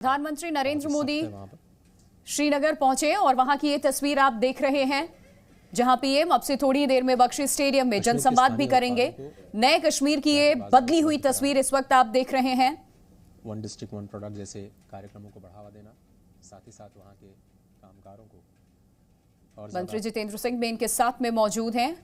प्रधानमंत्री नरेंद्र मोदी श्रीनगर पहुंचे और वहां की ये तस्वीर आप देख रहे हैं, जहां पीएम अब से थोड़ी देर में बख्शी स्टेडियम में जनसंवाद भी करेंगे। नए कश्मीर की ये बदली हुई तस्वीर इस वक्त आप देख रहे हैं। वन डिस्ट्रिक्ट वन प्रोडक्ट जैसे कार्यक्रमों को बढ़ावा देना, साथ ही साथ वहां के कामगारों को और मंत्री जितेंद्र सिंह भी इनके साथ में मौजूद हैं।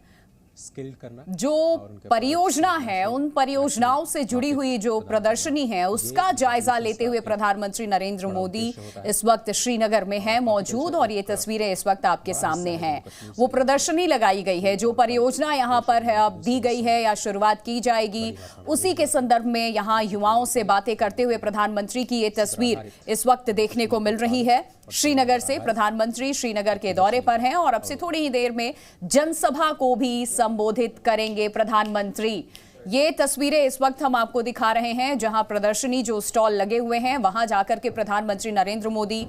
स्किल्ड करना, जो परियोजना है, उन परियोजनाओं से जुड़ी हुई जो प्रदर्शनी है, उसका जायजा लेते हुए प्रधानमंत्री नरेंद्र मोदी इस वक्त श्रीनगर में है मौजूद और ये तस्वीरें इस वक्त आपके सामने हैं। वो प्रदर्शनी लगाई गई है, जो परियोजना यहाँ पर है अब दी गई है या शुरुआत की जाएगी, उसी के संदर्भ में यहाँ युवाओं से बातें करते हुए प्रधानमंत्री की ये तस्वीर इस वक्त देखने को मिल रही है। श्रीनगर से प्रधानमंत्री श्रीनगर के दौरे पर हैं और अब से थोड़ी ही देर में जनसभा को भी संबोधित करेंगे प्रधानमंत्री। ये तस्वीरें इस वक्त हम आपको दिखा रहे हैं, जहां प्रदर्शनी जो स्टॉल लगे हुए हैं वहां जाकर के प्रधानमंत्री नरेंद्र मोदी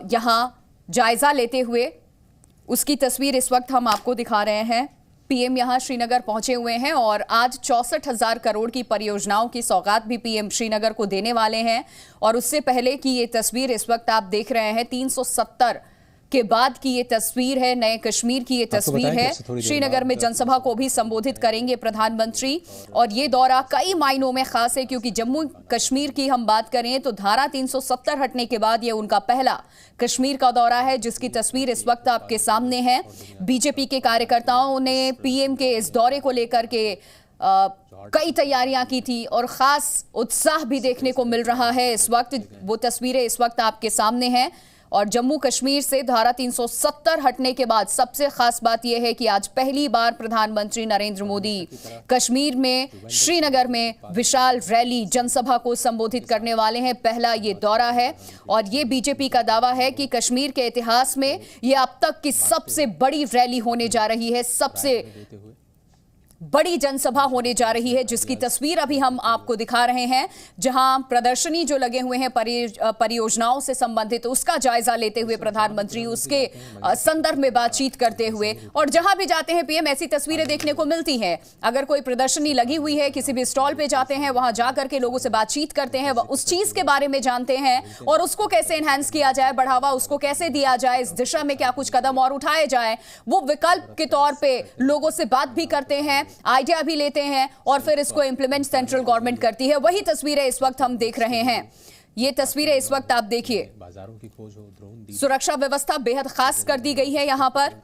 यहां जायजा लेते हुए उसकी तस्वीर इस वक्त हम आपको दिखा रहे हैं। पीएम यहां श्रीनगर पहुंचे हुए हैं और आज 64,000 करोड़ की परियोजनाओं की सौगात भी पीएम श्रीनगर को देने वाले हैं। और उससे पहले की ये तस्वीर इस वक्त आप देख रहे हैं, 370 के बाद की ये तस्वीर है, नए कश्मीर की ये तस्वीर है। श्रीनगर में जनसभा को भी संबोधित करेंगे प्रधानमंत्री और ये दौरा कई मायनों में खास है, क्योंकि जम्मू कश्मीर की हम बात करें तो धारा 370 हटने के बाद ये उनका पहला कश्मीर का दौरा है, जिसकी तस्वीर इस वक्त आपके सामने है। बीजेपी के कार्यकर्ताओं ने पीएम के इस दौरे को लेकर के कई तैयारियां की थी और खास उत्साह भी देखने को मिल रहा है इस वक्त। वो तस्वीरें इस वक्त आपके सामने हैं और जम्मू कश्मीर से धारा 370 हटने के बाद सबसे खास बात यह है कि आज पहली बार प्रधानमंत्री नरेंद्र मोदी कश्मीर में श्रीनगर में विशाल रैली जनसभा को संबोधित करने वाले हैं। पहला ये दौरा है और ये बीजेपी का दावा है कि कश्मीर के इतिहास में ये अब तक की सबसे बड़ी रैली होने जा रही है, सबसे बड़ी जनसभा होने जा रही है, जिसकी तस्वीर अभी हम आपको दिखा रहे हैं, जहां प्रदर्शनी जो लगे हुए हैं परियोजनाओं से संबंधित, उसका जायजा लेते हुए प्रधानमंत्री उसके संदर्भ में बातचीत करते हुए। और जहां भी जाते हैं पीएम ऐसी तस्वीरें देखने को मिलती हैं। अगर कोई प्रदर्शनी लगी हुई है, किसी भी स्टॉल पे जाते हैं, वहां जाकर के लोगों से बातचीत करते हैं, उस चीज के बारे में जानते हैं और उसको कैसे एनहांस किया जाए, बढ़ावा उसको कैसे दिया जाए, इस दिशा में क्या कुछ कदम और उठाए जाए, वो विकल्प के तौर पर लोगों से बात भी करते हैं, आइडिया भी लेते हैं और फिर इसको इंप्लीमेंट सेंट्रल गवर्नमेंट करती है। वही तस्वीरें इस वक्त हम देख रहे हैं। ये तस्वीरें इस वक्त आप देखिए, सुरक्षा व्यवस्था बेहद खास कर दी गई है यहां पर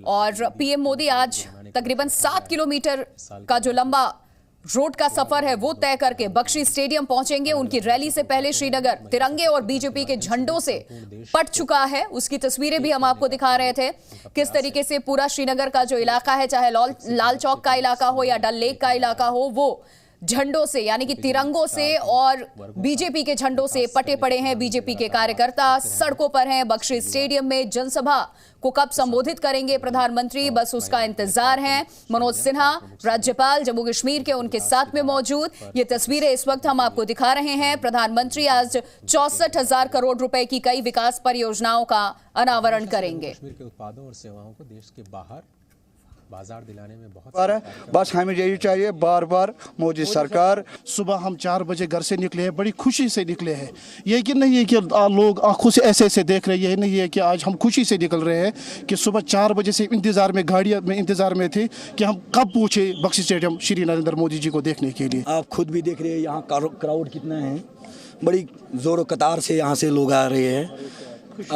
और पीएम मोदी आज तकरीबन 7 किलोमीटर का जो लंबा रोड का सफर है वो तय करके बख्शी स्टेडियम पहुंचेंगे। उनकी रैली से पहले श्रीनगर तिरंगे और बीजेपी के झंडों से पट चुका है, उसकी तस्वीरें भी हम आपको दिखा रहे थे। किस तरीके से पूरा श्रीनगर का जो इलाका है, चाहे लाल चौक का इलाका हो या डल लेक का इलाका हो, वो झंडों से यानी कि तिरंगों से और बीजेपी के झंडों से पटे पड़े हैं। बीजेपी के कार्यकर्ता सड़कों पर हैं। बख्शी स्टेडियम में जनसभा को कब संबोधित करेंगे प्रधानमंत्री, बस उसका इंतजार है। मनोज सिन्हा राज्यपाल जम्मू कश्मीर के उनके साथ में मौजूद। ये तस्वीरें इस वक्त हम आपको दिखा रहे हैं। प्रधानमंत्री आज 64,000 करोड़ रुपए की कई विकास परियोजनाओं का अनावरण करेंगे। कश्मीर के उत्पादों और सेवाओं को देश के बाहर बाजार दिलाने में बहुत बस हमें यही चाहिए, बार बार मोदी सरकार। सुबह हम 4 बजे घर से निकले हैं, बड़ी खुशी से निकले हैं। ये कि नहीं है कि लोग आंखों से ऐसे ऐसे देख रहे हैं, ये नहीं है कि आज हम खुशी से निकल रहे हैं कि सुबह 4 बजे से इंतजार में, गाड़ियां में इंतजार में थे कि हम कब पहुंचे बख्शी स्टेडियम श्री नरेंद्र मोदी जी को देखने के लिए। आप खुद भी देख रहे हैं यहाँ क्राउड कितना है, बड़ी जोरों कतार से यहाँ से लोग आ रहे हैं।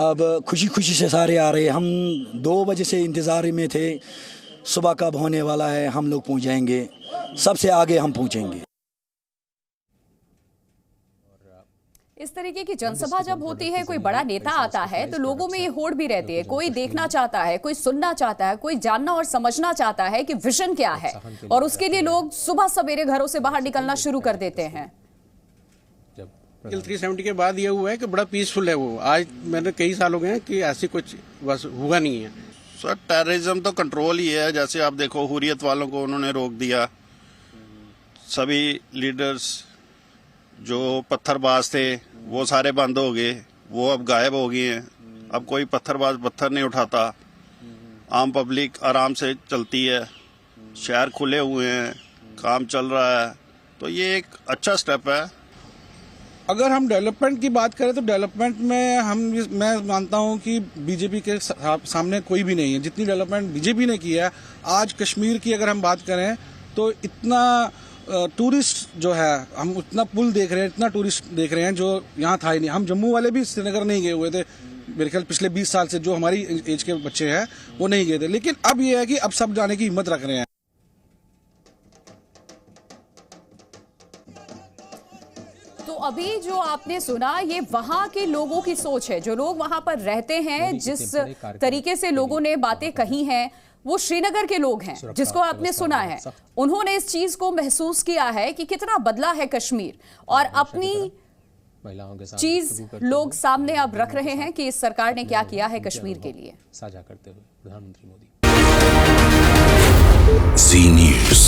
अब खुशी खुशी से सारे आ रहे हैं। हम 2 बजे से इंतजार में थे, सुबह कब होने वाला है, हम लोग पहुंच जाएंगे, सबसे आगे हम पहुंचेंगे। इस तरीके की जनसभा जब होती है, कोई बड़ा नेता आता है तो लोगों में ये होड़ भी रहती है, कोई देखना चाहता है, कोई सुनना चाहता है, कोई जानना और समझना चाहता है कि विजन क्या है और उसके लिए लोग सुबह सवेरे घरों से बाहर निकलना शुरू कर देते हैं। 370 के बाद ये हुआ है कि बड़ा पीसफुल है वो। आज मैंने कई साल हो गए हैं कि ऐसी कुछ बस हुआ नहीं है। सर टेररिज्म तो कंट्रोल ही है। जैसे आप देखो, हुर्रियत वालों को उन्होंने रोक दिया, सभी लीडर्स जो पत्थरबाज थे वो सारे बंद हो गए, वो अब गायब हो गए हैं। अब कोई पत्थरबाज पत्थर नहीं उठाता, आम पब्लिक आराम से चलती है, शहर खुले हुए हैं, काम चल रहा है। तो ये एक अच्छा स्टेप है। अगर हम डेवलपमेंट की बात करें तो डेवलपमेंट में मैं मानता हूं कि बीजेपी के सामने कोई भी नहीं है। जितनी डेवलपमेंट बीजेपी ने की है, आज कश्मीर की अगर हम बात करें तो इतना टूरिस्ट जो है, हम उतना पुल देख रहे हैं, इतना टूरिस्ट देख रहे हैं जो यहाँ था ही नहीं। हम जम्मू वाले भी श्रीनगर नहीं गए हुए थे मेरे ख्याल पिछले 20 साल से, जो हमारी एज के बच्चे हैं वो नहीं गए थे। लेकिन अब ये है कि अब सब जाने की हिम्मत रख रहे हैं। तो अभी जो आपने सुना, ये वहां के लोगों की सोच है, जो लोग वहां पर रहते हैं, जिस तरीके से लोगों ने बातें कही हैं, वो श्रीनगर के लोग हैं जिसको आपने सुना है। उन्होंने इस चीज को महसूस किया है कि कितना बदला है कश्मीर, और अपनी चीज लोग सामने अब रख रहे हैं कि इस सरकार ने क्या किया है कश्मीर के लिए। साझा करते हुए प्रधानमंत्री मोदी। जी न्यूज़।